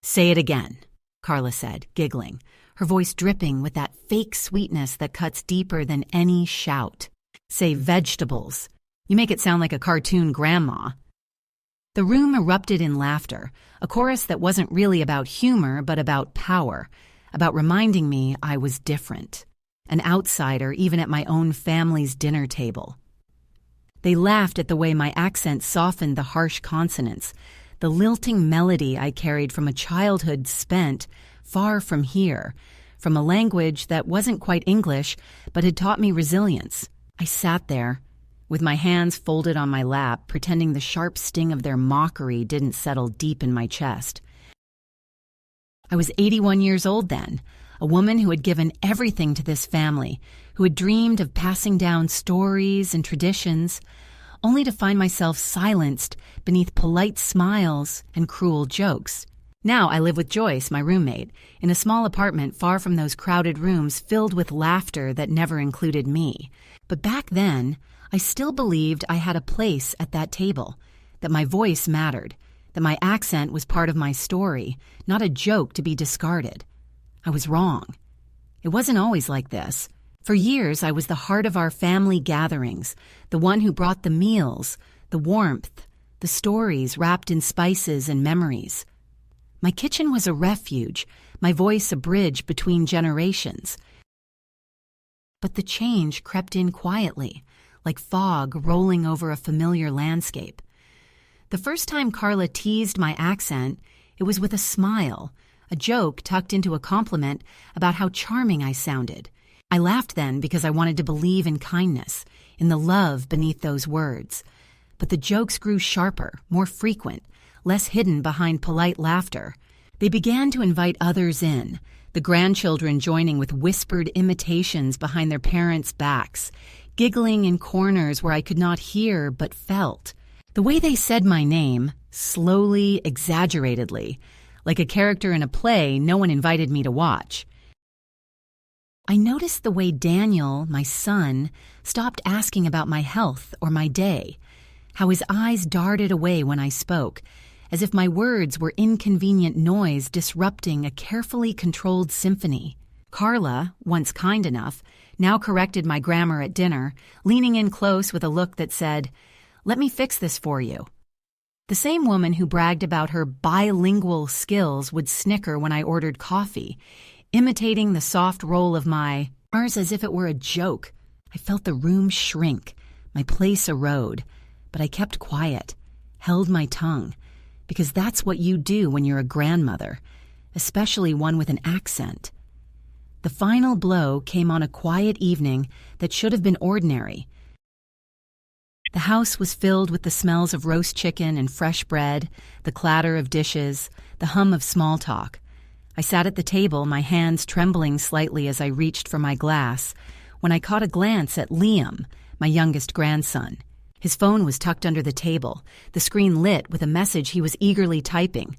"Say it again," Carla said, giggling, her voice dripping with that fake sweetness that cuts deeper than any shout. "Say vegetables. You make it sound like a cartoon grandma." The room erupted in laughter, a chorus that wasn't really about humor but about power, about reminding me I was different, an outsider even at my own family's dinner table. They laughed at the way my accent softened the harsh consonants, the lilting melody I carried from a childhood spent far from here, from a language that wasn't quite English but had taught me resilience. I sat there, with my hands folded on my lap, pretending the sharp sting of their mockery didn't settle deep in my chest. I was 81 years old then, a woman who had given everything to this family, who had dreamed of passing down stories and traditions, only to find myself silenced beneath polite smiles and cruel jokes. Now I live with Joyce, my roommate, in a small apartment far from those crowded rooms filled with laughter that never included me. But back then, I still believed I had a place at that table, that my voice mattered, that my accent was part of my story, not a joke to be discarded. I was wrong. It wasn't always like this. For years, I was the heart of our family gatherings, the one who brought the meals, the warmth, the stories wrapped in spices and memories. My kitchen was a refuge, my voice a bridge between generations. But the change crept in quietly, like fog rolling over a familiar landscape. The first time Carla teased my accent, it was with a smile, a joke tucked into a compliment about how charming I sounded. I laughed then because I wanted to believe in kindness, in the love beneath those words. But the jokes grew sharper, more frequent, less hidden behind polite laughter. They began to invite others in, the grandchildren joining with whispered imitations behind their parents' backs, giggling in corners where I could not hear but felt. The way they said my name, slowly, exaggeratedly, like a character in a play no one invited me to watch. I noticed the way Daniel, my son, stopped asking about my health or my day, how his eyes darted away when I spoke, as if my words were inconvenient noise disrupting a carefully controlled symphony. Carla, once kind enough, now corrected my grammar at dinner, leaning in close with a look that said, "Let me fix this for you." The same woman who bragged about her bilingual skills would snicker when I ordered coffee, imitating the soft roll of my R's as if it were a joke. I felt the room shrink, my place erode, but I kept quiet, held my tongue, because that's what you do when you're a grandmother, especially one with an accent. The final blow came on a quiet evening that should have been ordinary. The house was filled with the smells of roast chicken and fresh bread, the clatter of dishes, the hum of small talk. I sat at the table, my hands trembling slightly as I reached for my glass, when I caught a glance at Liam, my youngest grandson. His phone was tucked under the table, the screen lit with a message he was eagerly typing.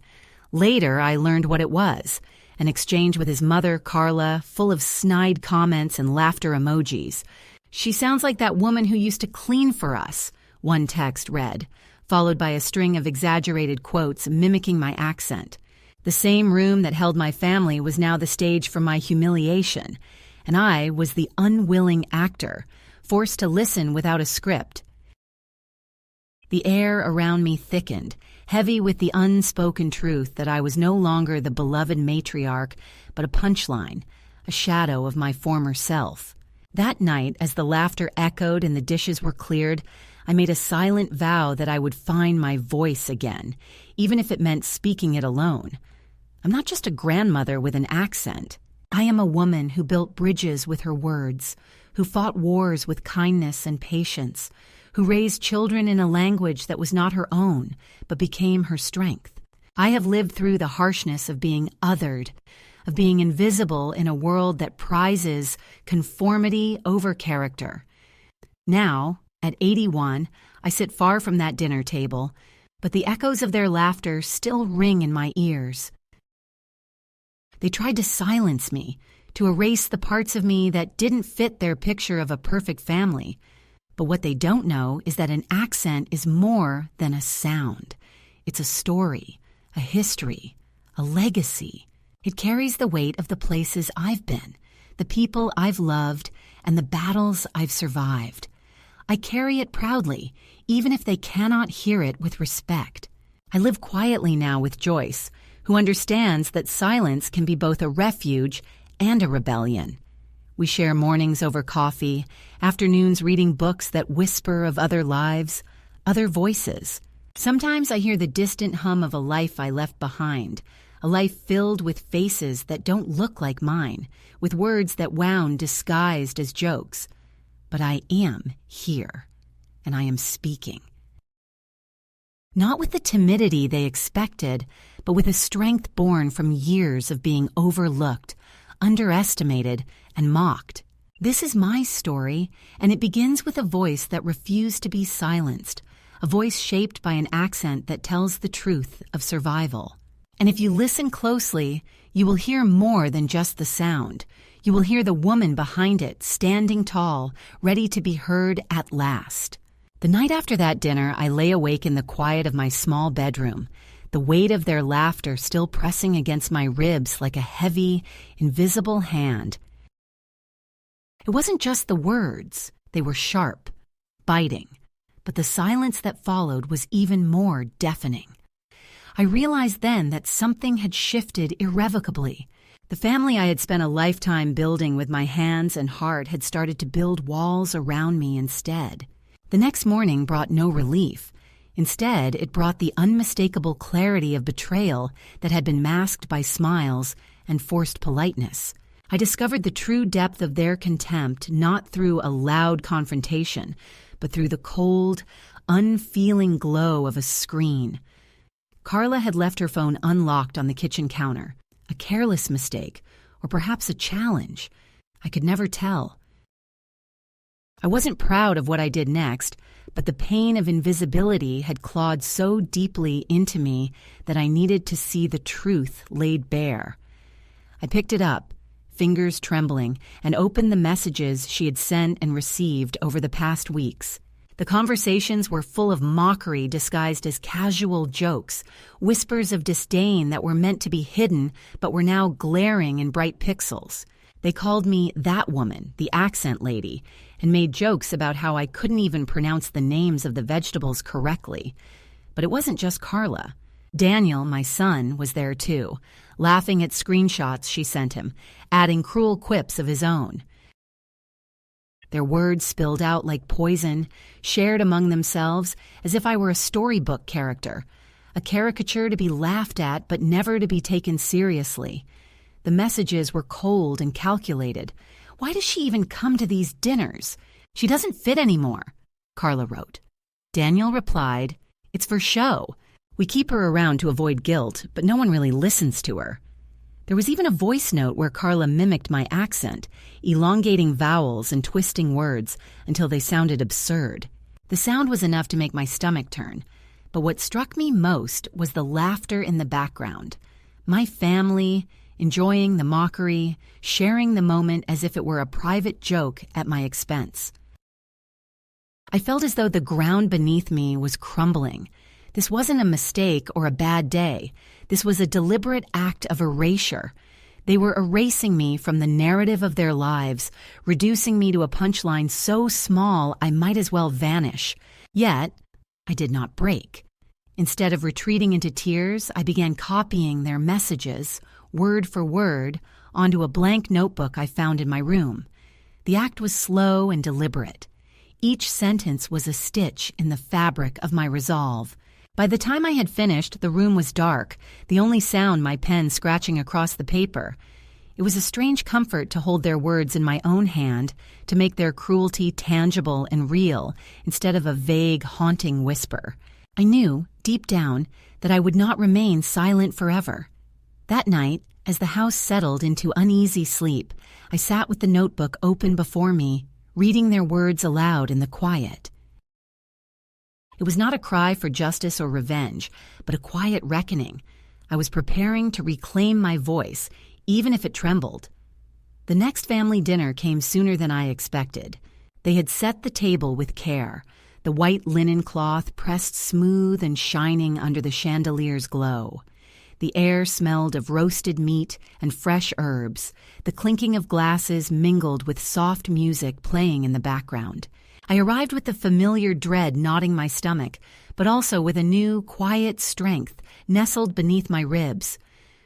Later, I learned what it was, an exchange with his mother, Carla, full of snide comments and laughter emojis. "She sounds like that woman who used to clean for us," one text read, followed by a string of exaggerated quotes mimicking my accent. The same room that held my family was now the stage for my humiliation, and I was the unwilling actor, forced to listen without a script. The air around me thickened, heavy with the unspoken truth that I was no longer the beloved matriarch, but a punchline, a shadow of my former self. That night, as the laughter echoed and the dishes were cleared, I made a silent vow that I would find my voice again, even if it meant speaking it alone. I'm not just a grandmother with an accent. I am a woman who built bridges with her words, who fought wars with kindness and patience, who raised children in a language that was not her own, but became her strength. I have lived through the harshness of being othered, of being invisible in a world that prizes conformity over character. Now, at 81, I sit far from that dinner table, but the echoes of their laughter still ring in my ears. They tried to silence me, to erase the parts of me that didn't fit their picture of a perfect family. But what they don't know is that an accent is more than a sound. It's a story, a history, a legacy. It carries the weight of the places I've been, the people I've loved, and the battles I've survived. I carry it proudly, even if they cannot hear it with respect. I live quietly now with Joyce, who understands that silence can be both a refuge and a rebellion. We share mornings over coffee, afternoons reading books that whisper of other lives, other voices. Sometimes I hear the distant hum of a life I left behind, a life filled with faces that don't look like mine, with words that wound disguised as jokes. But I am here, and I am speaking. Not with the timidity they expected, but with a strength born from years of being overlooked, underestimated, and mocked. This is my story, and it begins with a voice that refused to be silenced, a voice shaped by an accent that tells the truth of survival. And if you listen closely, you will hear more than just the sound. You will hear the woman behind it, standing tall, ready to be heard at last. The night after that dinner, I lay awake in the quiet of my small bedroom, the weight of their laughter still pressing against my ribs like a heavy, invisible hand. It wasn't just the words. They were sharp, biting, but the silence that followed was even more deafening. I realized then that something had shifted irrevocably. The family I had spent a lifetime building with my hands and heart had started to build walls around me instead. The next morning brought no relief. Instead, it brought the unmistakable clarity of betrayal that had been masked by smiles and forced politeness. I discovered the true depth of their contempt not through a loud confrontation, but through the cold, unfeeling glow of a screen. Carla had left her phone unlocked on the kitchen counter. A careless mistake, or perhaps a challenge. I could never tell. I wasn't proud of what I did next, but the pain of invisibility had clawed so deeply into me that I needed to see the truth laid bare. I picked it up, fingers trembling, and opened the messages she had sent and received over the past weeks. The conversations were full of mockery disguised as casual jokes, whispers of disdain that were meant to be hidden but were now glaring in bright pixels. They called me that woman, the accent lady, and made jokes about how I couldn't even pronounce the names of the vegetables correctly. But it wasn't just Carla. Daniel, my son, was there too, laughing at screenshots she sent him, adding cruel quips of his own. Their words spilled out like poison, shared among themselves as if I were a storybook character, a caricature to be laughed at but never to be taken seriously. The messages were cold and calculated. Why does she even come to these dinners? She doesn't fit anymore, Carla wrote. Daniel replied, "It's for show. We keep her around to avoid guilt, but no one really listens to her." There was even a voice note where Carla mimicked my accent, elongating vowels and twisting words until they sounded absurd. The sound was enough to make my stomach turn, but what struck me most was the laughter in the background. My family, enjoying the mockery, sharing the moment as if it were a private joke at my expense. I felt as though the ground beneath me was crumbling. This wasn't a mistake or a bad day. This was a deliberate act of erasure. They were erasing me from the narrative of their lives, reducing me to a punchline so small I might as well vanish. Yet, I did not break. Instead of retreating into tears, I began copying their messages, word for word, onto a blank notebook I found in my room. The act was slow and deliberate. Each sentence was a stitch in the fabric of my resolve. By the time I had finished, the room was dark, the only sound my pen scratching across the paper. It was a strange comfort to hold their words in my own hand, to make their cruelty tangible and real, instead of a vague, haunting whisper. I knew, deep down, that I would not remain silent forever. That night, as the house settled into uneasy sleep, I sat with the notebook open before me, reading their words aloud in the quiet. It was not a cry for justice or revenge, but a quiet reckoning. I was preparing to reclaim my voice, even if it trembled. The next family dinner came sooner than I expected. They had set the table with care, the white linen cloth pressed smooth and shining under the chandelier's glow. The air smelled of roasted meat and fresh herbs. The clinking of glasses mingled with soft music playing in the background. I arrived with the familiar dread knotting my stomach, but also with a new, quiet strength nestled beneath my ribs.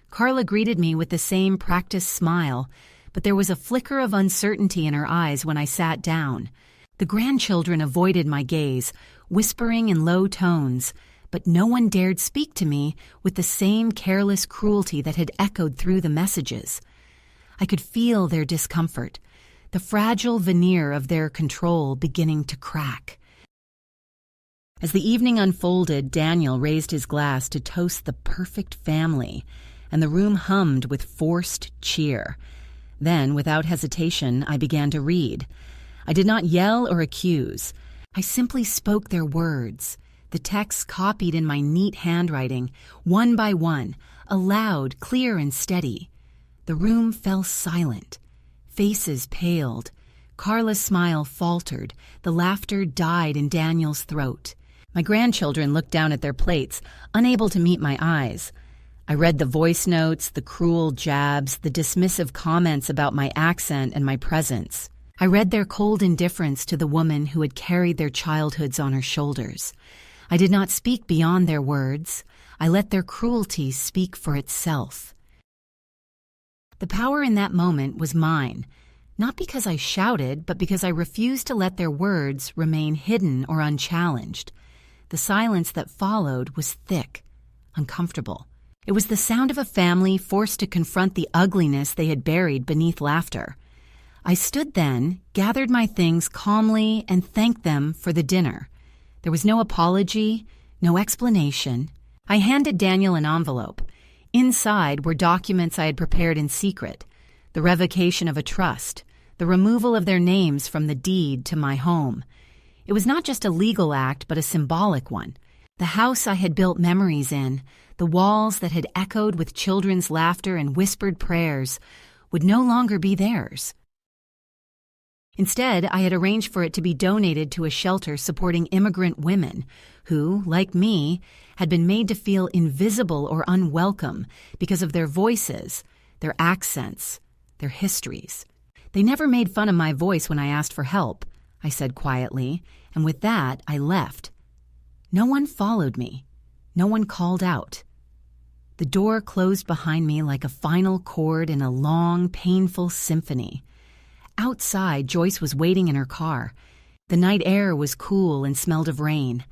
Carla greeted me with the same practiced smile, but there was a flicker of uncertainty in her eyes when I sat down. The grandchildren avoided my gaze, whispering in low tones, but no one dared speak to me with the same careless cruelty that had echoed through the messages. I could feel their discomfort, the fragile veneer of their control beginning to crack. As the evening unfolded, Daniel raised his glass to toast the perfect family, and the room hummed with forced cheer. Then, without hesitation, I began to read. I did not yell or accuse. I simply spoke their words, the texts copied in my neat handwriting, one by one, aloud, clear and steady. The room fell silent. Faces paled. Carla's smile faltered. The laughter died in Daniel's throat. My grandchildren looked down at their plates, unable to meet my eyes. I read the voice notes, the cruel jabs, the dismissive comments about my accent and my presence. I read their cold indifference to the woman who had carried their childhoods on her shoulders. I did not speak beyond their words. I let their cruelty speak for itself. The power in that moment was mine, not because I shouted, but because I refused to let their words remain hidden or unchallenged. The silence that followed was thick, uncomfortable. It was the sound of a family forced to confront the ugliness they had buried beneath laughter. I stood then, gathered my things calmly, and thanked them for the dinner. There was no apology, no explanation. I handed Daniel an envelope. Inside were documents I had prepared in secret, the revocation of a trust, the removal of their names from the deed to my home. It was not just a legal act, but a symbolic one. The house I had built memories in, the walls that had echoed with children's laughter and whispered prayers, would no longer be theirs. Instead, I had arranged for it to be donated to a shelter supporting immigrant women who, like me, had been made to feel invisible or unwelcome because of their voices, their accents, their histories. They never made fun of my voice when I asked for help, I said quietly, and with that I left. No one followed me. No one called out. The door closed behind me like a final chord in a long, painful symphony. Outside, Joyce was waiting in her car. The night air was cool and smelled of rain.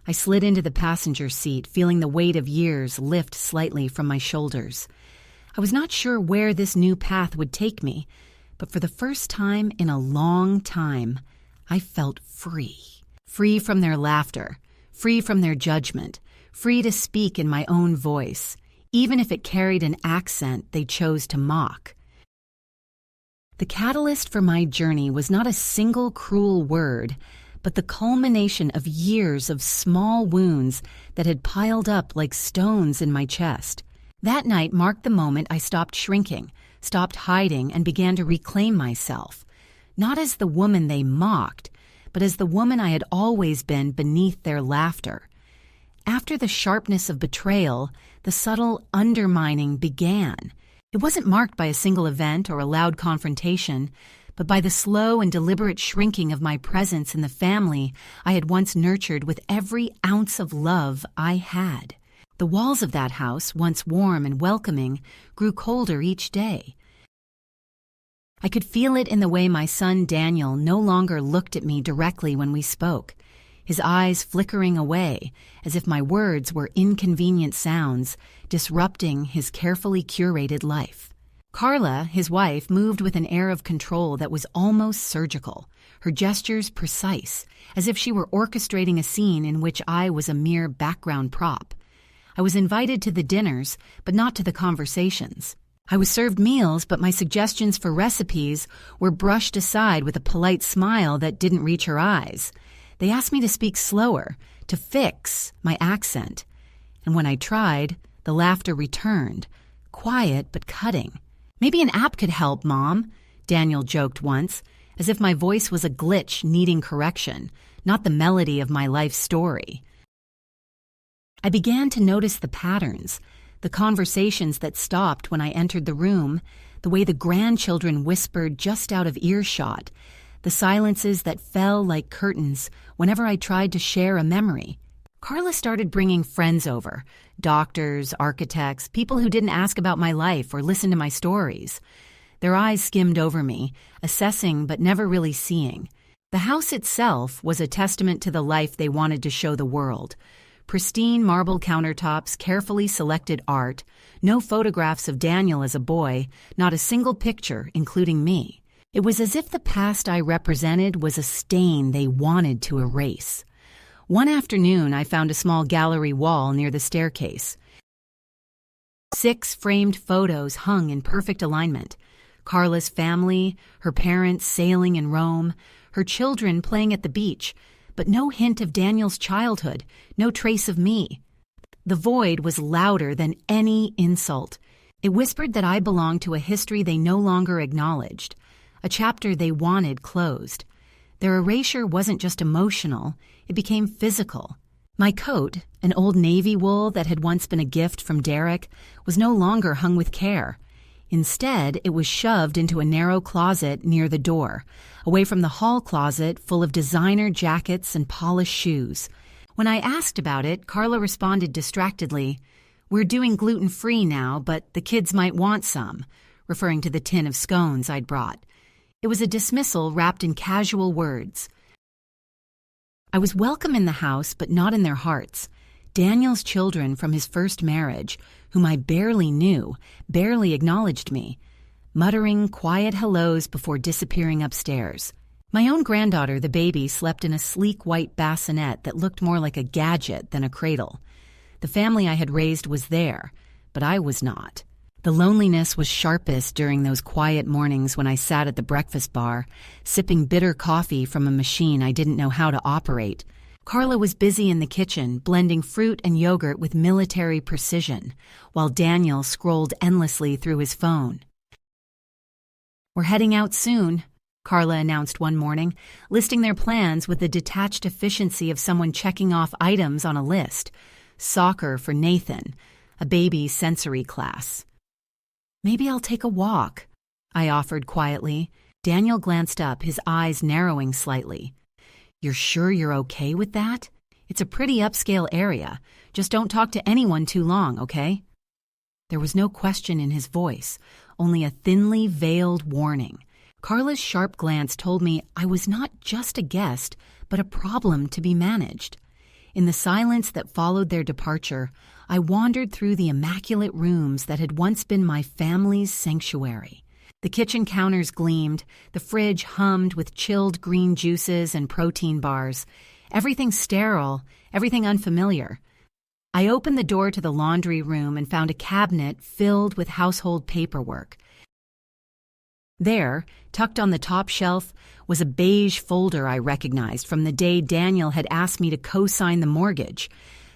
I slid into the passenger seat, feeling the weight of years lift slightly from my shoulders. I was not sure where this new path would take me, but for the first time in a long time, I felt free. Free from their laughter, free from their judgment, free to speak in my own voice, even if it carried an accent they chose to mock. The catalyst for my journey was not a single cruel word, but the culmination of years of small wounds that had piled up like stones in my chest. That night marked the moment I stopped shrinking, stopped hiding, and began to reclaim myself, not as the woman they mocked, but as the woman I had always been beneath their laughter. After the sharpness of betrayal, the subtle undermining began. It wasn't marked by a single event or a loud confrontation, but by the slow and deliberate shrinking of my presence in the family I had once nurtured with every ounce of love I had. The walls of that house, once warm and welcoming, grew colder each day. I could feel it in the way my son Daniel no longer looked at me directly when we spoke, his eyes flickering away as if my words were inconvenient sounds, disrupting his carefully curated life. Carla, his wife, moved with an air of control that was almost surgical, her gestures precise, as if she were orchestrating a scene in which I was a mere background prop. I was invited to the dinners, but not to the conversations. I was served meals, but my suggestions for recipes were brushed aside with a polite smile that didn't reach her eyes. They asked me to speak slower, to fix my accent. And when I tried, the laughter returned, quiet but cutting. "Maybe an app could help, Mom," Daniel joked once, as if my voice was a glitch needing correction, not the melody of my life story. I began to notice the patterns, The conversations that stopped when I entered the room, the way the grandchildren whispered just out of earshot, the silences that fell like curtains whenever I tried to share a memory. Carla started bringing friends over, doctors, architects, people who didn't ask about my life or listen to my stories. Their eyes skimmed over me, assessing but never really seeing. The house itself was a testament to the life they wanted to show the world. Pristine marble countertops, carefully selected art, no photographs of Daniel as a boy, not a single picture, including me. It was as if the past I represented was a stain they wanted to erase. One afternoon, I found a small gallery wall near the staircase. 6 framed photos hung in perfect alignment. Carla's family, her parents sailing in Rome, her children playing at the beach, but no hint of Daniel's childhood, no trace of me. The void was louder than any insult. It whispered that I belonged to a history they no longer acknowledged, a chapter they wanted closed. Their erasure wasn't just emotional, it became physical. My coat, an old navy wool that had once been a gift from Derek, was no longer hung with care. Instead, it was shoved into a narrow closet near the door, away from the hall closet full of designer jackets and polished shoes. When I asked about it, Carla responded distractedly, "We're doing gluten-free now, but the kids might want some," referring to the tin of scones I'd brought. It was a dismissal wrapped in casual words. I was welcome in the house, but not in their hearts. Daniel's children from his first marriage, whom I barely knew, barely acknowledged me, muttering quiet hellos before disappearing upstairs. My own granddaughter, the baby, slept in a sleek white bassinet that looked more like a gadget than a cradle. The family I had raised was there, but I was not. The loneliness was sharpest during those quiet mornings when I sat at the breakfast bar, sipping bitter coffee from a machine I didn't know how to operate. Carla was busy in the kitchen, blending fruit and yogurt with military precision, while Daniel scrolled endlessly through his phone. "We're heading out soon," Carla announced one morning, listing their plans with the detached efficiency of someone checking off items on a list. Soccer for Nathan, a baby sensory class. "Maybe I'll take a walk," I offered quietly. Daniel glanced up, his eyes narrowing slightly. "You're sure you're okay with that? It's a pretty upscale area. Just don't talk to anyone too long, okay?" There was no question in his voice, only a thinly veiled warning. Carla's sharp glance told me I was not just a guest, but a problem to be managed. In the silence that followed their departure, I wandered through the immaculate rooms that had once been my family's sanctuary. The kitchen counters gleamed, the fridge hummed with chilled green juices and protein bars. Everything sterile, everything unfamiliar. I opened the door to the laundry room and found a cabinet filled with household paperwork. There, tucked on the top shelf, was a beige folder I recognized from the day Daniel had asked me to co-sign the mortgage.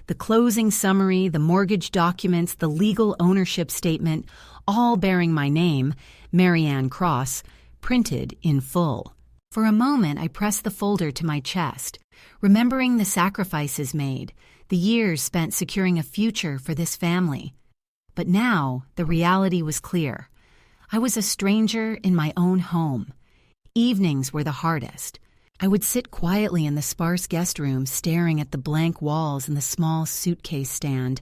The closing summary, the mortgage documents, the legal ownership statement, all bearing my name, Marianne Cross, printed in full. For a moment, I pressed the folder to my chest, remembering the sacrifices made, the years spent securing a future for this family. But now, the reality was clear. I was a stranger in my own home. Evenings were the hardest. I would sit quietly in the sparse guest room, staring at the blank walls and the small suitcase stand,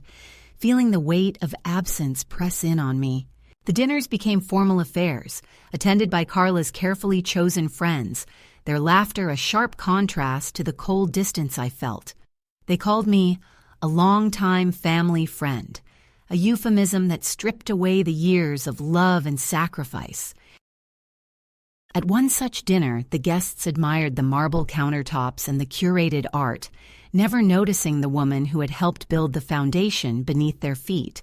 feeling the weight of absence press in on me. The dinners became formal affairs, attended by Carla's carefully chosen friends, their laughter a sharp contrast to the cold distance I felt. They called me a longtime family friend, a euphemism that stripped away the years of love and sacrifice. At one such dinner, the guests admired the marble countertops and the curated art, never noticing the woman who had helped build the foundation beneath their feet.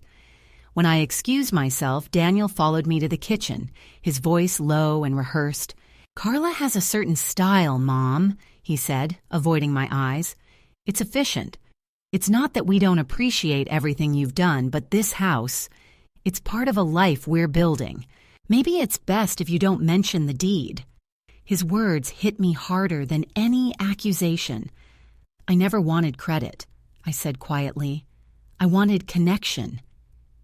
When I excused myself, Daniel followed me to the kitchen, his voice low and rehearsed. "Carla has a certain style, Mom," he said, avoiding my eyes. "It's efficient. It's not that we don't appreciate everything you've done, but this house, it's part of a life we're building. Maybe it's best if you don't mention the deed." His words hit me harder than any accusation. "I never wanted credit," I said quietly. "I wanted connection.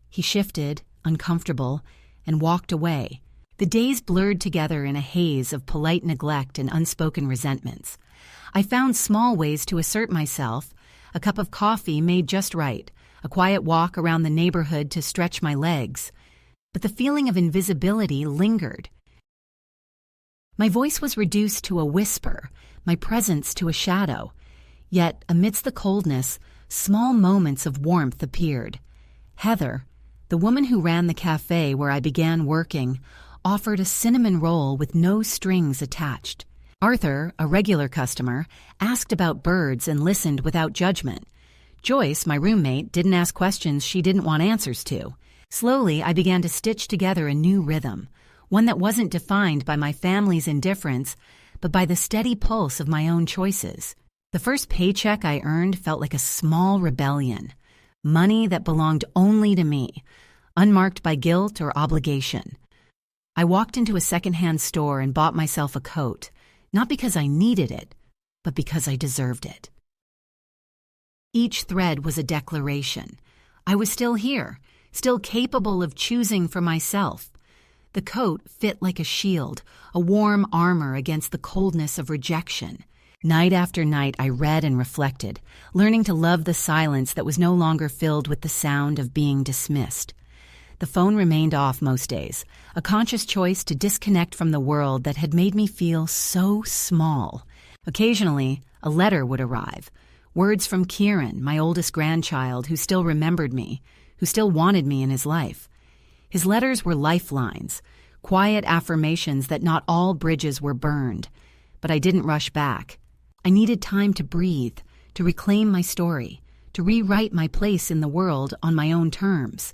He shifted, uncomfortable, and walked away. The days blurred together in a haze of polite neglect and unspoken resentments. I found small ways to assert myself, a cup of coffee made just right, a quiet walk around the neighborhood to stretch my legs. But the feeling of invisibility lingered. My voice was reduced to a whisper, my presence to a shadow. Yet, amidst the coldness, small moments of warmth appeared. Heather, the woman who ran the cafe where I began working, offered a cinnamon roll with no strings attached. Arthur, a regular customer, asked about birds and listened without judgment. Joyce, my roommate, didn't ask questions she didn't want answers to. Slowly, I began to stitch together a new rhythm, one that wasn't defined by my family's indifference, but by the steady pulse of my own choices. The first paycheck I earned felt like a small rebellion, money that belonged only to me, unmarked by guilt or obligation. I walked into a secondhand store and bought myself a coat, not because I needed it, but because I deserved it. Each thread was a declaration. I was still here, still capable of choosing for myself. The coat fit like a shield, a warm armor against the coldness of rejection. Night after night I read and reflected, learning to love the silence that was no longer filled with the sound of being dismissed. The phone remained off most days, a conscious choice to disconnect from the world that had made me feel so small. Occasionally, a letter would arrive, words from Kieran, my oldest grandchild, who still remembered me, who still wanted me in his life. His letters were lifelines, quiet affirmations that not all bridges were burned. But I didn't rush back. I needed time to breathe, to reclaim my story, to rewrite my place in the world on my own terms.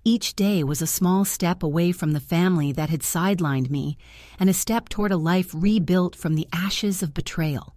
Each day was a small step away from the family that had sidelined me, and a step toward a life rebuilt from the ashes of betrayal.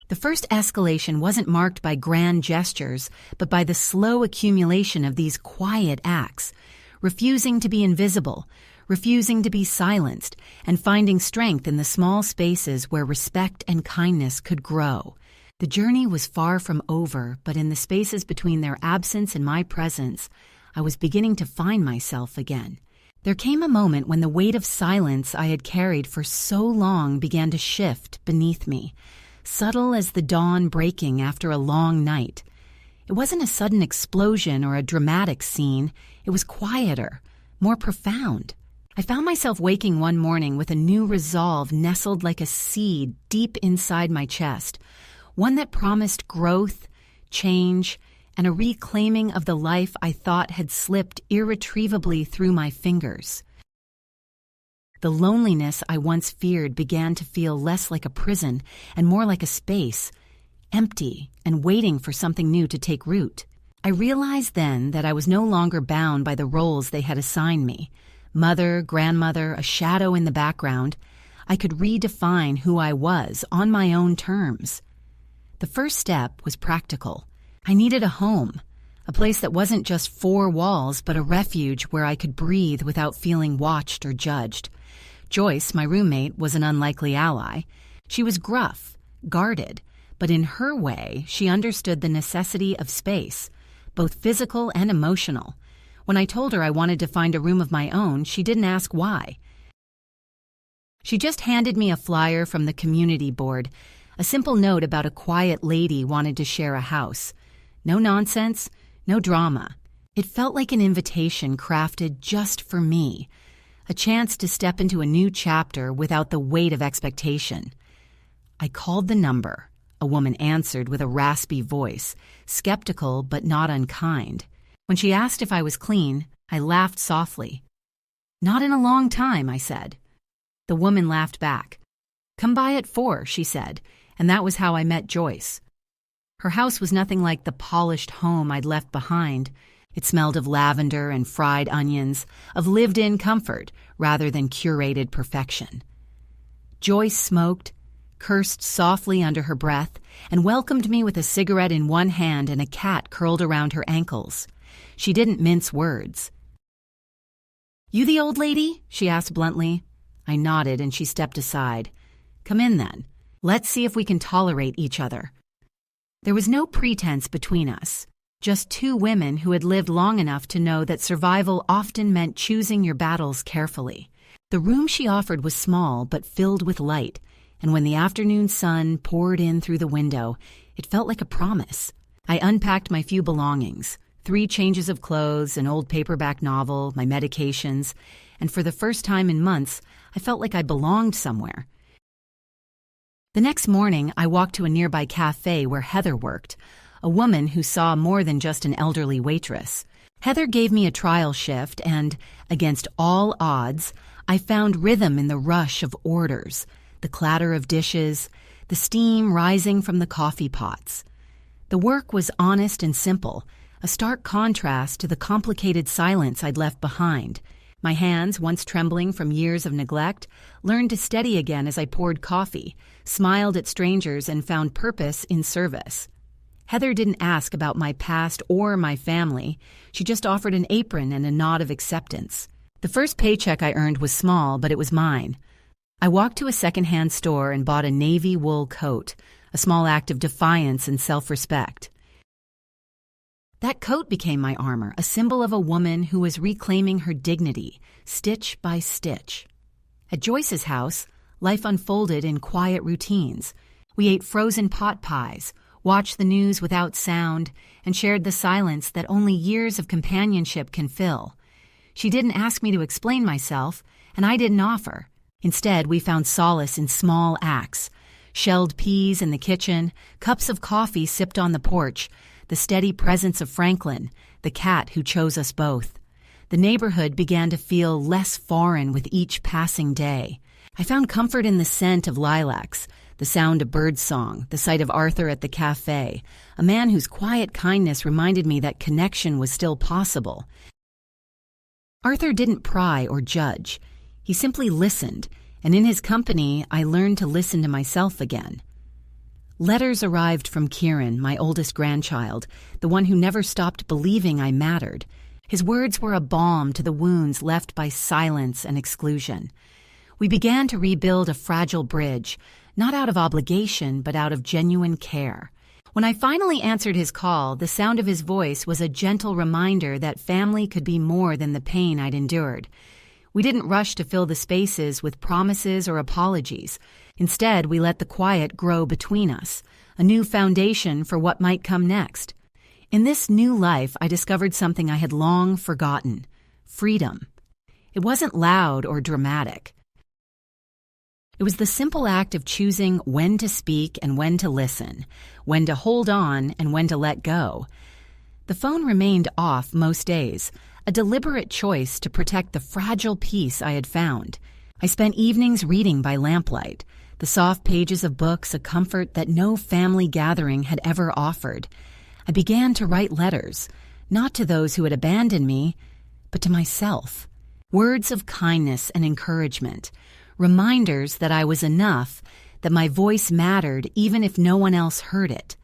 The first escalation wasn't marked by grand gestures, but by the slow accumulation of these quiet acts, refusing to be invisible, refusing to be silenced, and finding strength in the small spaces where respect and kindness could grow. The journey was far from over, but in the spaces between their absence and my presence, I was beginning to find myself again. There came a moment when the weight of silence I had carried for so long began to shift beneath me, subtle as the dawn breaking after a long night. It wasn't a sudden explosion or a dramatic scene. It was quieter, more profound. I found myself waking one morning with a new resolve nestled like a seed deep inside my chest, one that promised growth, change, and a reclaiming of the life I thought had slipped irretrievably through my fingers. The loneliness I once feared began to feel less like a prison and more like a space, empty and waiting for something new to take root. I realized then that I was no longer bound by the roles they had assigned me. Mother, grandmother, a shadow in the background. I could redefine who I was on my own terms. The first step was practical. I needed a home, a place that wasn't just four walls, but a refuge where I could breathe without feeling watched or judged. Joyce, my roommate, was an unlikely ally. She was gruff, guarded, but in her way, she understood the necessity of space, both physical and emotional. When I told her I wanted to find a room of my own, she didn't ask why. She just handed me a flyer from the community board, a simple note about a quiet lady wanted to share a house. No nonsense, no drama. It felt like an invitation crafted just for me, a chance to step into a new chapter without the weight of expectation. I called the number. A woman answered with a raspy voice, skeptical but not unkind. When she asked if I was clean, I laughed softly. "Not in a long time," I said. The woman laughed back. "Come by at 4, she said, and that was how I met Joyce. Her house was nothing like the polished home I'd left behind. It smelled of lavender and fried onions, of lived-in comfort rather than curated perfection. Joyce smoked, cursed softly under her breath, and welcomed me with a cigarette in one hand and a cat curled around her ankles. She didn't mince words. "You the old lady?" she asked bluntly. I nodded and she stepped aside. "Come in then. Let's see if we can tolerate each other." There was no pretense between us. Just two women who had lived long enough to know that survival often meant choosing your battles carefully. The room she offered was small but filled with light, and when the afternoon sun poured in through the window, it felt like a promise. I unpacked my few belongings, 3 changes of clothes, an old paperback novel, my medications, and for the first time in months, I felt like I belonged somewhere. The next morning, I walked to a nearby cafe where Heather worked, a woman who saw more than just an elderly waitress. Heather gave me a trial shift, and, against all odds, I found rhythm in the rush of orders, the clatter of dishes, the steam rising from the coffee pots. The work was honest and simple, a stark contrast to the complicated silence I'd left behind. My hands, once trembling from years of neglect, learned to steady again as I poured coffee, smiled at strangers, and found purpose in service. Heather didn't ask about my past or my family. She just offered an apron and a nod of acceptance. The first paycheck I earned was small, but it was mine. I walked to a secondhand store and bought a navy wool coat, a small act of defiance and self-respect. That coat became my armor, a symbol of a woman who was reclaiming her dignity, stitch by stitch. At Joyce's house, life unfolded in quiet routines. We ate frozen pot pies, watched the news without sound, and shared the silence that only years of companionship can fill. She didn't ask me to explain myself, and I didn't offer. Instead, we found solace in small acts: shelled peas in the kitchen, cups of coffee sipped on the porch, the steady presence of Franklin, the cat who chose us both. The neighborhood began to feel less foreign with each passing day. I found comfort in the scent of lilacs, the sound of birdsong, the sight of Arthur at the cafe, a man whose quiet kindness reminded me that connection was still possible. Arthur didn't pry or judge. He simply listened, and in his company, I learned to listen to myself again. Letters arrived from Kieran, my oldest grandchild, the one who never stopped believing I mattered. His words were a balm to the wounds left by silence and exclusion. We began to rebuild a fragile bridge, not out of obligation, but out of genuine care. When I finally answered his call, the sound of his voice was a gentle reminder that family could be more than the pain I'd endured. We didn't rush to fill the spaces with promises or apologies. Instead, we let the quiet grow between us, a new foundation for what might come next. In this new life, I discovered something I had long forgotten: freedom. It wasn't loud or dramatic. It was the simple act of choosing when to speak and when to listen, when to hold on and when to let go. The phone remained off most days, a deliberate choice to protect the fragile peace I had found. I spent evenings reading by lamplight, the soft pages of books a comfort that no family gathering had ever offered. I began to write letters, not to those who had abandoned me, but to myself. Words of kindness and encouragement, reminders that I was enough, that my voice mattered even if no one else heard it.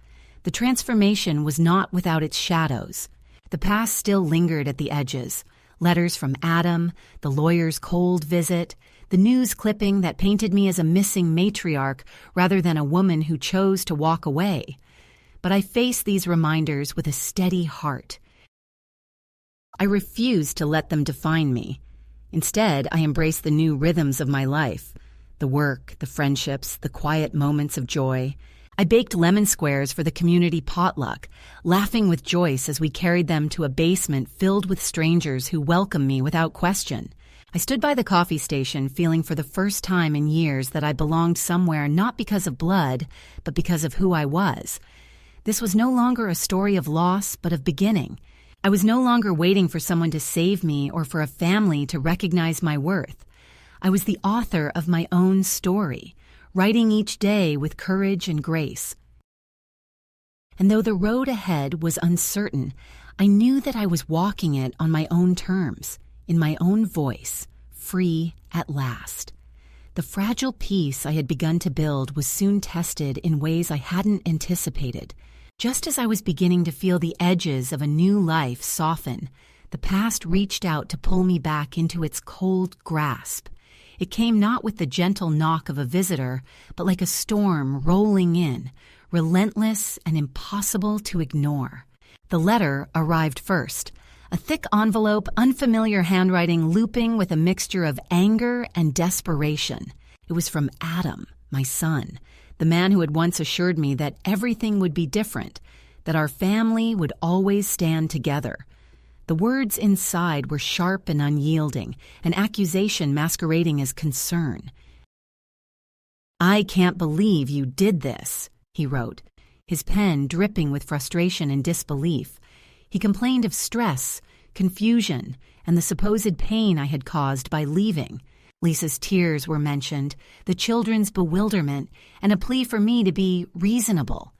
The transformation was not without its shadows. The past still lingered at the edges. Letters from Adam, the lawyer's cold visit, the news clipping that painted me as a missing matriarch rather than a woman who chose to walk away. But I faced these reminders with a steady heart. I refused to let them define me. Instead, I embraced the new rhythms of my life: the work, the friendships, the quiet moments of joy. I baked lemon squares for the community potluck, laughing with Joyce as we carried them to a basement filled with strangers who welcomed me without question. I stood by the coffee station feeling for the first time in years that I belonged somewhere not because of blood, but because of who I was. This was no longer a story of loss, but of beginning. I was no longer waiting for someone to save me or for a family to recognize my worth. I was the author of my own story, writing each day with courage and grace. And though the road ahead was uncertain, I knew that I was walking it on my own terms, in my own voice, free at last. The fragile peace I had begun to build was soon tested in ways I hadn't anticipated. Just as I was beginning to feel the edges of a new life soften, the past reached out to pull me back into its cold grasp. It came not with the gentle knock of a visitor, but like a storm rolling in, relentless and impossible to ignore. The letter arrived first. A thick envelope, unfamiliar handwriting looping with a mixture of anger and desperation. It was from Adam, my son, the man who had once assured me that everything would be different, that our family would always stand together. The words inside were sharp and unyielding, an accusation masquerading as concern. "I can't believe you did this," he wrote, his pen dripping with frustration and disbelief. He complained of stress, confusion, and the supposed pain I had caused by leaving. Lisa's tears were mentioned, the children's bewilderment, and a plea for me to be reasonable.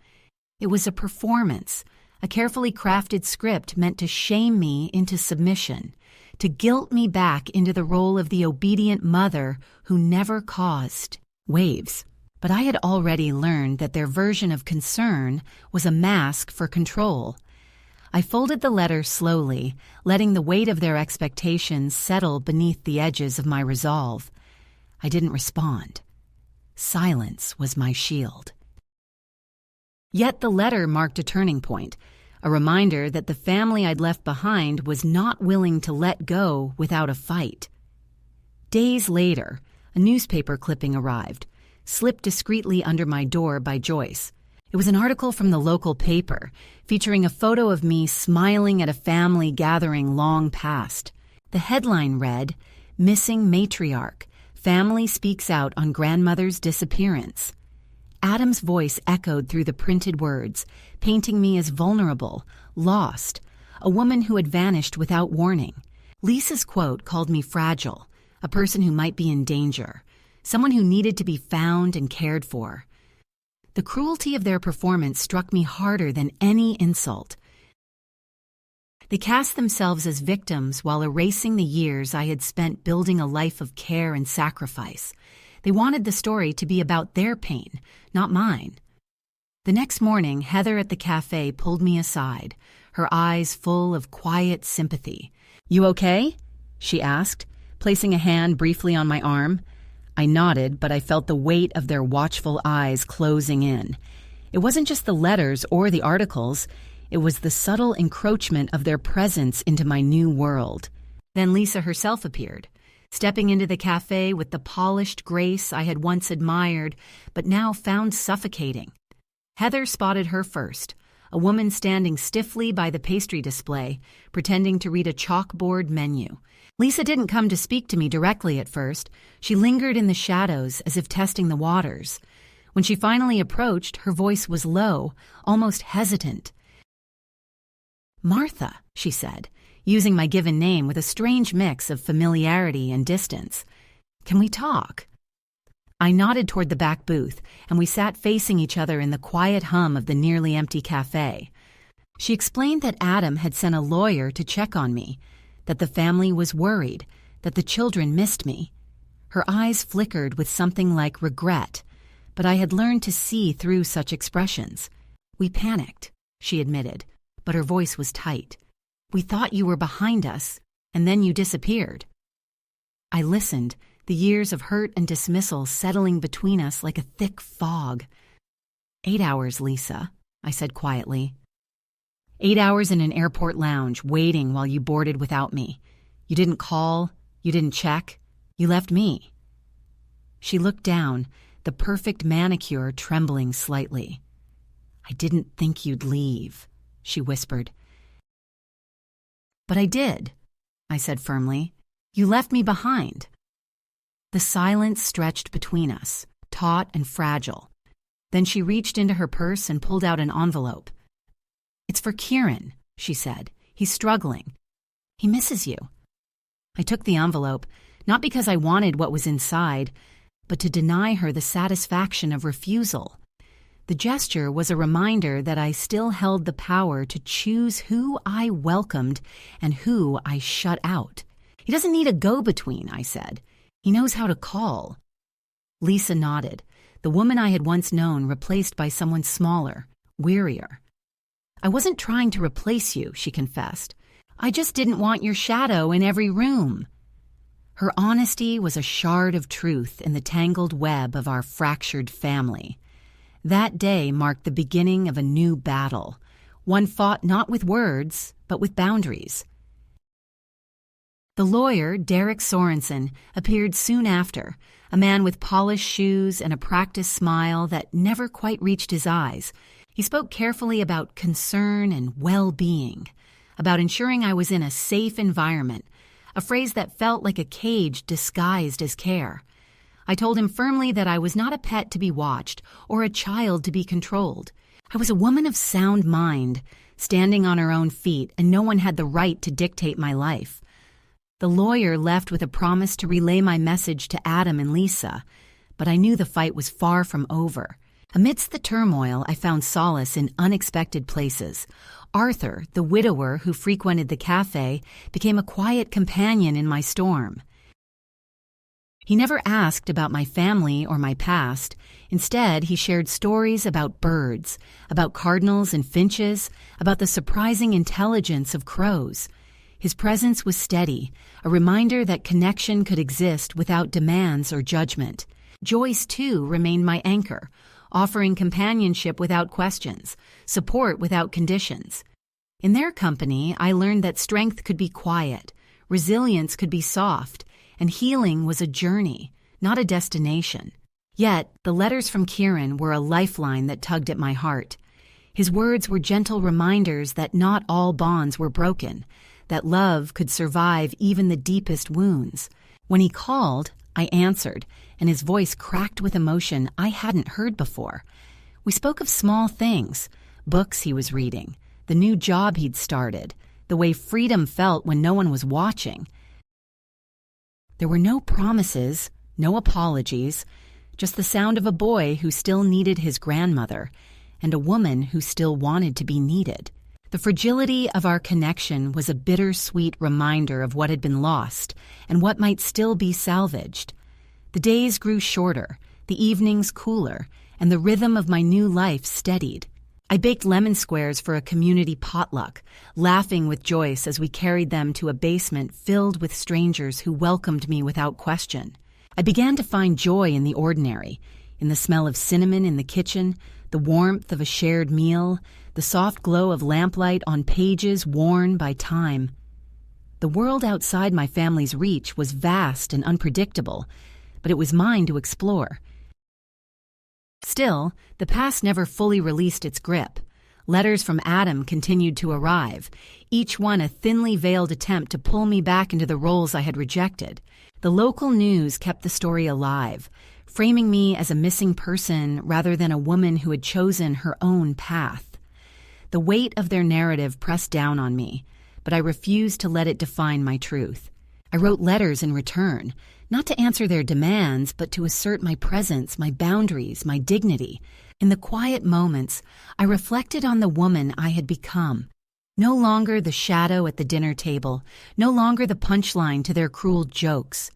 It was a performance, a carefully crafted script meant to shame me into submission, to guilt me back into the role of the obedient mother who never caused waves. But I had already learned that their version of concern was a mask for control. I folded the letter slowly, letting the weight of their expectations settle beneath the edges of my resolve. I didn't respond. Silence was my shield. Yet the letter marked a turning point, a reminder that the family I'd left behind was not willing to let go without a fight. Days later, a newspaper clipping arrived, slipped discreetly under my door by Joyce. It was an article from the local paper, featuring a photo of me smiling at a family gathering long past. The headline read, "Missing Matriarch. Family Speaks Out on Grandmother's Disappearance." Adam's voice echoed through the printed words, painting me as vulnerable, lost, a woman who had vanished without warning. Lisa's quote called me fragile, a person who might be in danger, someone who needed to be found and cared for. The cruelty of their performance struck me harder than any insult. They cast themselves as victims while erasing the years I had spent building a life of care and sacrifice. They wanted the story to be about their pain, not mine. The next morning, Heather at the cafe pulled me aside, her eyes full of quiet sympathy. "You okay?" she asked, placing a hand briefly on my arm. I nodded, but I felt the weight of their watchful eyes closing in. It wasn't just the letters or the articles. It was the subtle encroachment of their presence into my new world. Then Lisa herself appeared, stepping into the cafe with the polished grace I had once admired, but now found suffocating. Heather spotted her first, a woman standing stiffly by the pastry display, pretending to read a chalkboard menu. Lisa didn't come to speak to me directly at first. She lingered in the shadows as if testing the waters. When she finally approached, her voice was low, almost hesitant. "Martha," she said, using my given name with a strange mix of familiarity and distance. "Can we talk?" I nodded toward the back booth, and we sat facing each other in the quiet hum of the nearly empty cafe. She explained that Adam had sent a lawyer to check on me, that the family was worried, that the children missed me. Her eyes flickered with something like regret, but I had learned to see through such expressions. "We panicked," she admitted, but her voice was tight. "We thought you were behind us, and then you disappeared." I listened, the years of hurt and dismissal settling between us like a thick fog. 8 hours, Lisa," I said quietly. 8 hours in an airport lounge, waiting while you boarded without me. You didn't call, you didn't check, you left me. She looked down, the perfect manicure trembling slightly. "I didn't think you'd leave," she whispered. "But I did," I said firmly. "You left me behind." The silence stretched between us, taut and fragile. Then she reached into her purse and pulled out an envelope. "It's for Kieran," she said. "He's struggling. He misses you." I took the envelope, not because I wanted what was inside, but to deny her the satisfaction of refusal. The gesture was a reminder that I still held the power to choose who I welcomed and who I shut out. "He doesn't need a go-between," I said. "He knows how to call." Lisa nodded, the woman I had once known replaced by someone smaller, wearier. "I wasn't trying to replace you," she confessed. "I just didn't want your shadow in every room." Her honesty was a shard of truth in the tangled web of our fractured family. That day marked the beginning of a new battle, One fought not with words, but with boundaries. The lawyer, Derek Sorensen, appeared soon after, a man with polished shoes and a practiced smile that never quite reached his eyes. He spoke carefully about concern and well-being, about ensuring I was in a safe environment, a phrase that felt like a cage disguised as care. I told him firmly that I was not a pet to be watched or a child to be controlled. I was a woman of sound mind, standing on her own feet, and no one had the right to dictate my life. The lawyer left with a promise to relay my message to Adam and Lisa, but I knew the fight was far from over. Amidst the turmoil, I found solace in unexpected places. Arthur, the widower who frequented the cafe, became a quiet companion in my storm. He never asked about my family or my past. Instead, he shared stories about birds, about cardinals and finches, about the surprising intelligence of crows. His presence was steady, a reminder that connection could exist without demands or judgment. Joyce, too, remained my anchor, offering companionship without questions, support without conditions. In their company, I learned that strength could be quiet, resilience could be soft, and healing was a journey, not a destination. Yet, the letters from Kieran were a lifeline that tugged at my heart. His words were gentle reminders that not all bonds were broken, that love could survive even the deepest wounds. When he called, I answered, and his voice cracked with emotion I hadn't heard before. We spoke of small things, books he was reading, the new job he'd started, the way freedom felt when no one was watching. There were no promises, no apologies, just the sound of a boy who still needed his grandmother, and a woman who still wanted to be needed. The fragility of our connection was a bittersweet reminder of what had been lost and what might still be salvaged. The days grew shorter, the evenings cooler, and the rhythm of my new life steadied. I baked lemon squares for a community potluck, laughing with Joyce as we carried them to a basement filled with strangers who welcomed me without question. I began to find joy in the ordinary, in the smell of cinnamon in the kitchen, the warmth of a shared meal, the soft glow of lamplight on pages worn by time. The world outside my family's reach was vast and unpredictable, but it was mine to explore. Still, the past never fully released its grip. Letters from Adam continued to arrive, each one a thinly veiled attempt to pull me back into the roles I had rejected. The local news kept the story alive, framing me as a missing person rather than a woman who had chosen her own path. The weight of their narrative pressed down on me, but I refused to let it define my truth. I wrote letters in return, not to answer their demands, but to assert my presence, my boundaries, my dignity. In the quiet moments, I reflected on the woman I had become. No longer the shadow at the dinner table, no longer the punchline to their cruel jokes.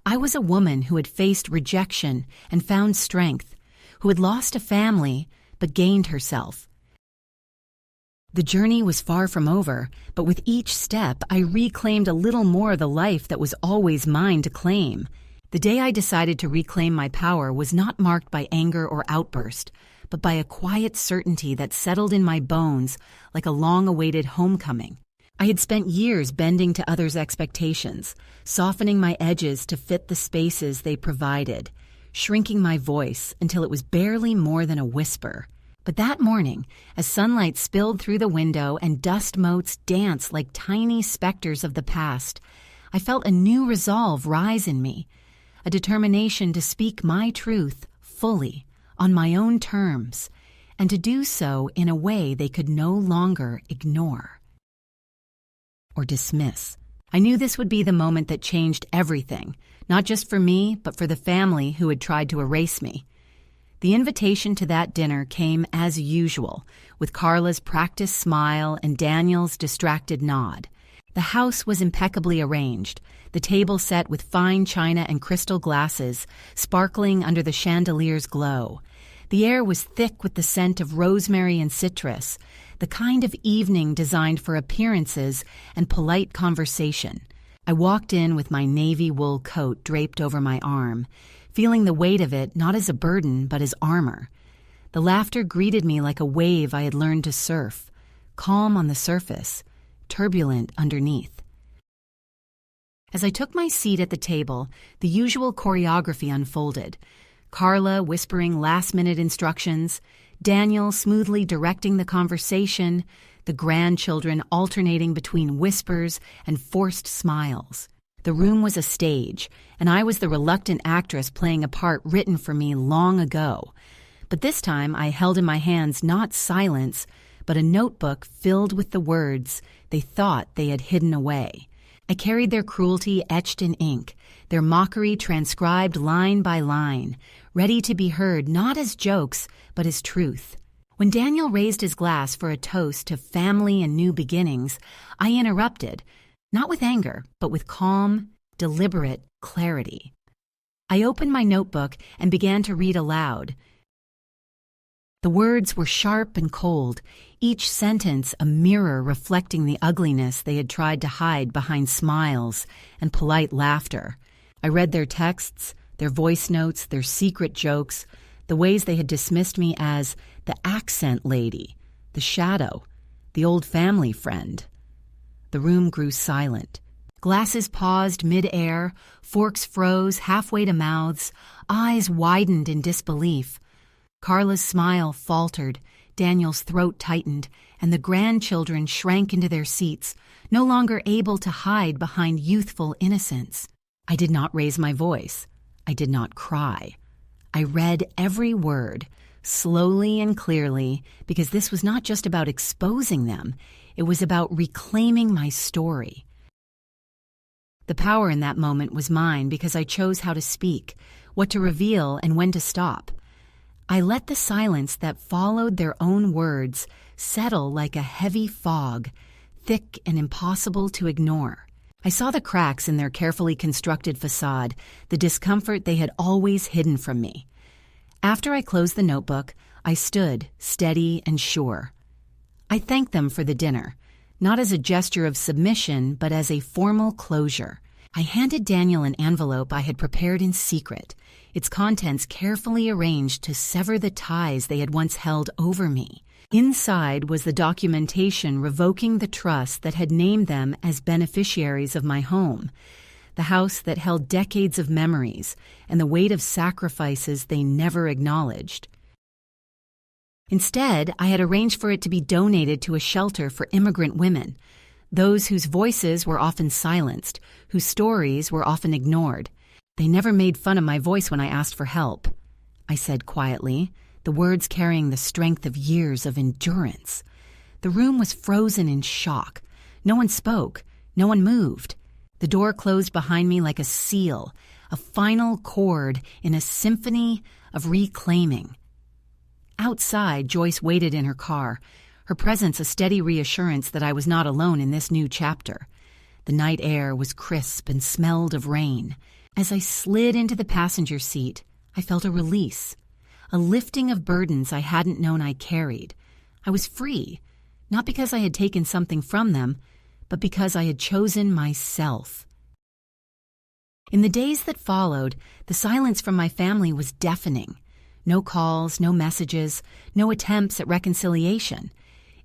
I was a woman who had faced rejection and found strength, who had lost a family but gained herself. The journey was far from over, but with each step I reclaimed a little more of the life that was always mine to claim. The day I decided to reclaim my power was not marked by anger or outburst, but by a quiet certainty that settled in my bones like a long-awaited homecoming. I had spent years bending to others' expectations, softening my edges to fit the spaces they provided, shrinking my voice until it was barely more than a whisper. But that morning, as sunlight spilled through the window and dust motes danced like tiny specters of the past, I felt a new resolve rise in me, a determination to speak my truth fully, on my own terms, and to do so in a way they could no longer ignore or dismiss. I knew this would be the moment that changed everything, not just for me, but for the family who had tried to erase me. The invitation to that dinner came as usual, with Carla's practiced smile and Daniel's distracted nod. The house was impeccably arranged, the table set with fine china and crystal glasses, sparkling under the chandelier's glow. The air was thick with the scent of rosemary and citrus, the kind of evening designed for appearances and polite conversation. I walked in with my navy wool coat draped over my arm, feeling the weight of it not as a burden but as armor. The laughter greeted me like a wave I had learned to surf, calm on the surface, turbulent underneath. As I took my seat at the table, the usual choreography unfolded. Carla whispering last-minute instructions, Daniel smoothly directing the conversation, the grandchildren alternating between whispers and forced smiles. The room was a stage, and I was the reluctant actress playing a part written for me long ago. But this time I held in my hands not silence, but a notebook filled with the words they thought they had hidden away. I carried their cruelty etched in ink, their mockery transcribed line by line, ready to be heard not as jokes, but as truth. When Daniel raised his glass for a toast to family and new beginnings, I interrupted, not with anger, but with calm, deliberate clarity. I opened my notebook and began to read aloud. The words were sharp and cold, each sentence a mirror reflecting the ugliness they had tried to hide behind smiles and polite laughter. I read their texts, their voice notes, their secret jokes, the ways they had dismissed me as the accent lady, the shadow, the old family friend. The room grew silent. Glasses paused mid-air, forks froze halfway to mouths, eyes widened in disbelief. Carla's smile faltered, Daniel's throat tightened, and the grandchildren shrank into their seats, no longer able to hide behind youthful innocence. I did not raise my voice. I did not cry. I read every word, slowly and clearly, because this was not just about exposing them, it was about reclaiming my story. The power in that moment was mine because I chose how to speak, what to reveal, and when to stop. I let the silence that followed their own words settle like a heavy fog, thick and impossible to ignore. I saw the cracks in their carefully constructed facade, the discomfort they had always hidden from me. After I closed the notebook, I stood, steady and sure. I thanked them for the dinner, not as a gesture of submission, but as a formal closure. I handed Daniel an envelope I had prepared in secret, its contents carefully arranged to sever the ties they had once held over me. Inside was the documentation revoking the trust that had named them as beneficiaries of my home, the house that held decades of memories and the weight of sacrifices they never acknowledged. Instead, I had arranged for it to be donated to a shelter for immigrant women, those whose voices were often silenced, whose stories were often ignored. They never made fun of my voice when I asked for help. I said quietly, the words carrying the strength of years of endurance. The room was frozen in shock. No one spoke. No one moved. The door closed behind me like a seal, a final chord in a symphony of reclaiming. Outside, Joyce waited in her car, her presence a steady reassurance that I was not alone in this new chapter. The night air was crisp and smelled of rain. As I slid into the passenger seat, I felt a release, a lifting of burdens I hadn't known I carried. I was free, not because I had taken something from them, but because I had chosen myself. In the days that followed, the silence from my family was deafening. No calls, no messages, no attempts at reconciliation.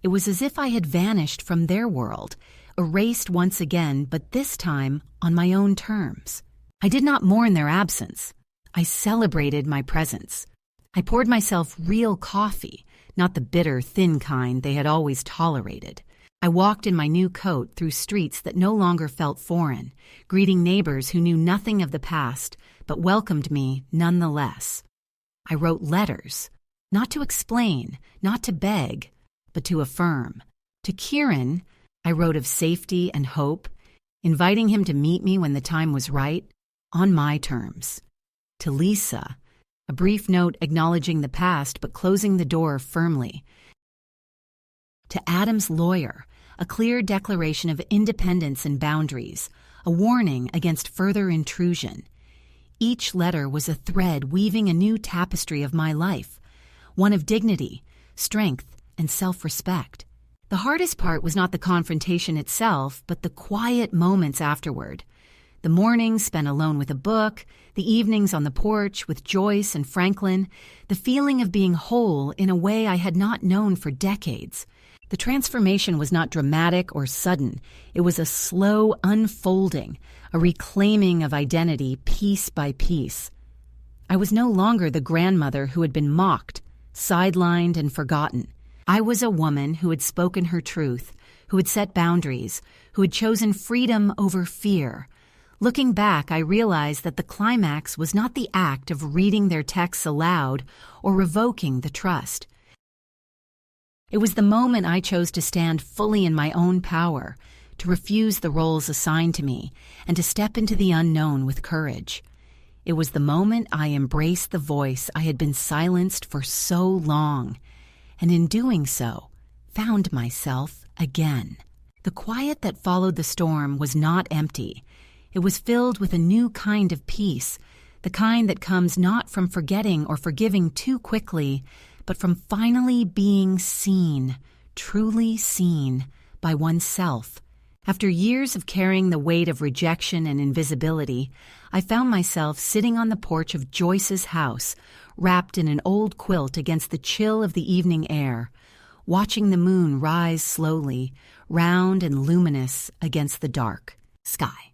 It was as if I had vanished from their world, erased once again, but this time on my own terms. I did not mourn their absence. I celebrated my presence. I poured myself real coffee, not the bitter, thin kind they had always tolerated. I walked in my new coat through streets that no longer felt foreign, greeting neighbors who knew nothing of the past, but welcomed me nonetheless. I wrote letters, not to explain, not to beg, but to affirm. To Kieran, I wrote of safety and hope, inviting him to meet me when the time was right, on my terms. To Lisa, a brief note acknowledging the past but closing the door firmly. To Adam's lawyer, a clear declaration of independence and boundaries, a warning against further intrusion. Each letter was a thread weaving a new tapestry of my life, one of dignity, strength, and self-respect. The hardest part was not the confrontation itself, but the quiet moments afterward. The mornings spent alone with a book, the evenings on the porch with Joyce and Franklin, the feeling of being whole in a way I had not known for decades. The transformation was not dramatic or sudden. It was a slow unfolding, a reclaiming of identity piece by piece. I was no longer the grandmother who had been mocked, sidelined, and forgotten. I was a woman who had spoken her truth, who had set boundaries, who had chosen freedom over fear. Looking back, I realized that the climax was not the act of reading their texts aloud or revoking the trust. It was the moment I chose to stand fully in my own power, to refuse the roles assigned to me, and to step into the unknown with courage. It was the moment I embraced the voice I had been silenced for so long, and in doing so, found myself again. The quiet that followed the storm was not empty. It was filled with a new kind of peace, the kind that comes not from forgetting or forgiving too quickly, but from finally being seen, truly seen, by oneself. After years of carrying the weight of rejection and invisibility, I found myself sitting on the porch of Joyce's house, wrapped in an old quilt against the chill of the evening air, watching the moon rise slowly, round and luminous against the dark sky.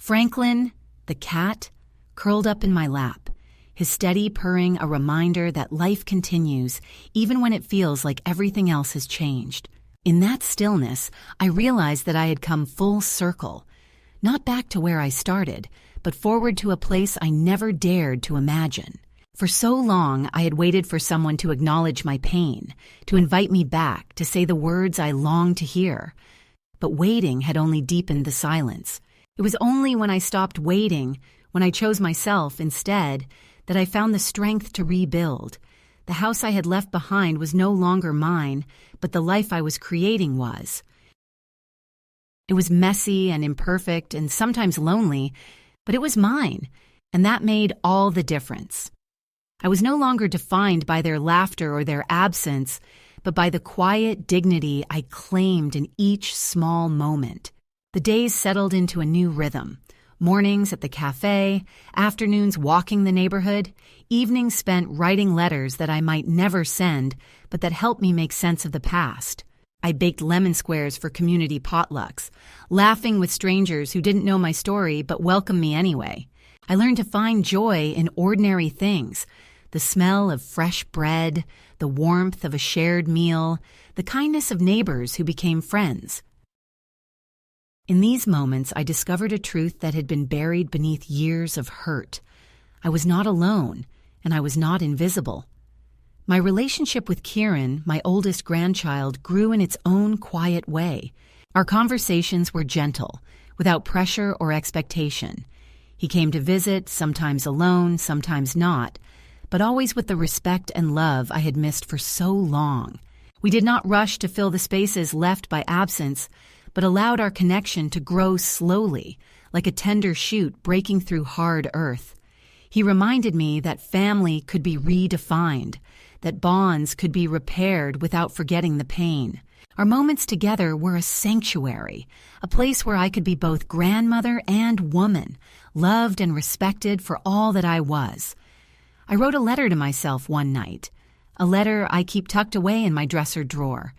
Franklin, the cat, curled up in my lap, his steady purring a reminder that life continues even when it feels like everything else has changed. In that stillness, I realized that I had come full circle, not back to where I started, but forward to a place I never dared to imagine. For so long, I had waited for someone to acknowledge my pain, to invite me back, to say the words I longed to hear. But waiting had only deepened the silence. It was only when I stopped waiting, when I chose myself instead, that I found the strength to rebuild. The house I had left behind was no longer mine, but the life I was creating was. It was messy and imperfect and sometimes lonely, but it was mine, and that made all the difference. I was no longer defined by their laughter or their absence, but by the quiet dignity I claimed in each small moment. The days settled into a new rhythm. Mornings at the cafe, afternoons walking the neighborhood, evenings spent writing letters that I might never send, but that helped me make sense of the past. I baked lemon squares for community potlucks, laughing with strangers who didn't know my story but welcomed me anyway. I learned to find joy in ordinary things, the smell of fresh bread, the warmth of a shared meal, the kindness of neighbors who became friends. In these moments, I discovered a truth that had been buried beneath years of hurt. I was not alone, and I was not invisible. My relationship with Kieran, my oldest grandchild, grew in its own quiet way. Our conversations were gentle, without pressure or expectation. He came to visit, sometimes alone, sometimes not, but always with the respect and love I had missed for so long. We did not rush to fill the spaces left by absence, but allowed our connection to grow slowly, like a tender shoot breaking through hard earth. He reminded me that family could be redefined, that bonds could be repaired without forgetting the pain. Our moments together were a sanctuary, a place where I could be both grandmother and woman, loved and respected for all that I was. I wrote a letter to myself one night, a letter I keep tucked away in my dresser drawer.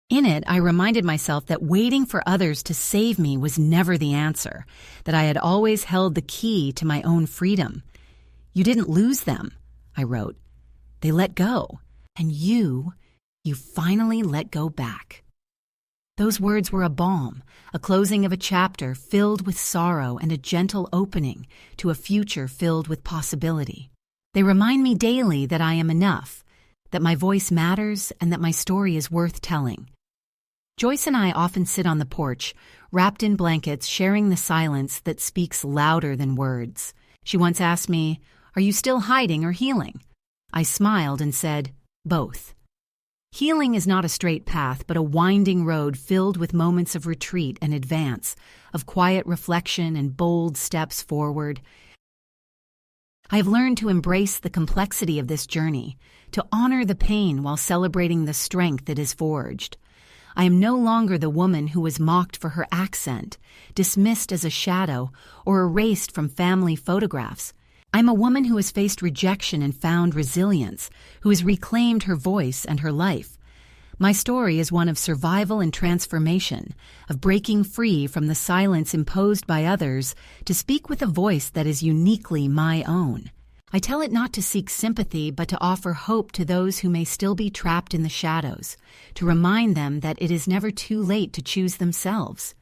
In it, I reminded myself that waiting for others to save me was never the answer, that I had always held the key to my own freedom. You didn't lose them, I wrote. They let go, and you finally let go back. Those words were a balm, a closing of a chapter filled with sorrow and a gentle opening to a future filled with possibility. They remind me daily that I am enough, that my voice matters, and that my story is worth telling. Joyce and I often sit on the porch, wrapped in blankets, sharing the silence that speaks louder than words. She once asked me, "Are you still hiding or healing?" I smiled and said, "Both." Healing is not a straight path, but a winding road filled with moments of retreat and advance, of quiet reflection and bold steps forward. I have learned to embrace the complexity of this journey, to honor the pain while celebrating the strength it has forged. I am no longer the woman who was mocked for her accent, dismissed as a shadow, or erased from family photographs. I'm a woman who has faced rejection and found resilience, who has reclaimed her voice and her life. My story is one of survival and transformation, of breaking free from the silence imposed by others to speak with a voice that is uniquely my own. I tell it not to seek sympathy, but to offer hope to those who may still be trapped in the shadows, to remind them that it is never too late to choose themselves.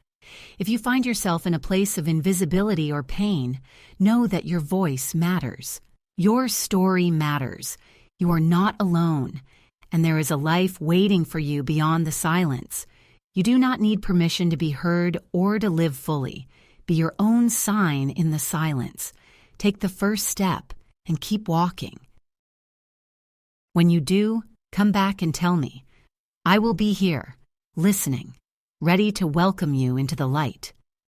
If you find yourself in a place of invisibility or pain, know that your voice matters. Your story matters. You are not alone, and there is a life waiting for you beyond the silence. You do not need permission to be heard or to live fully. Be your own sign in the silence. Take the first step and keep walking. When you do, come back and tell me. I will be here, listening, ready to welcome you into the light.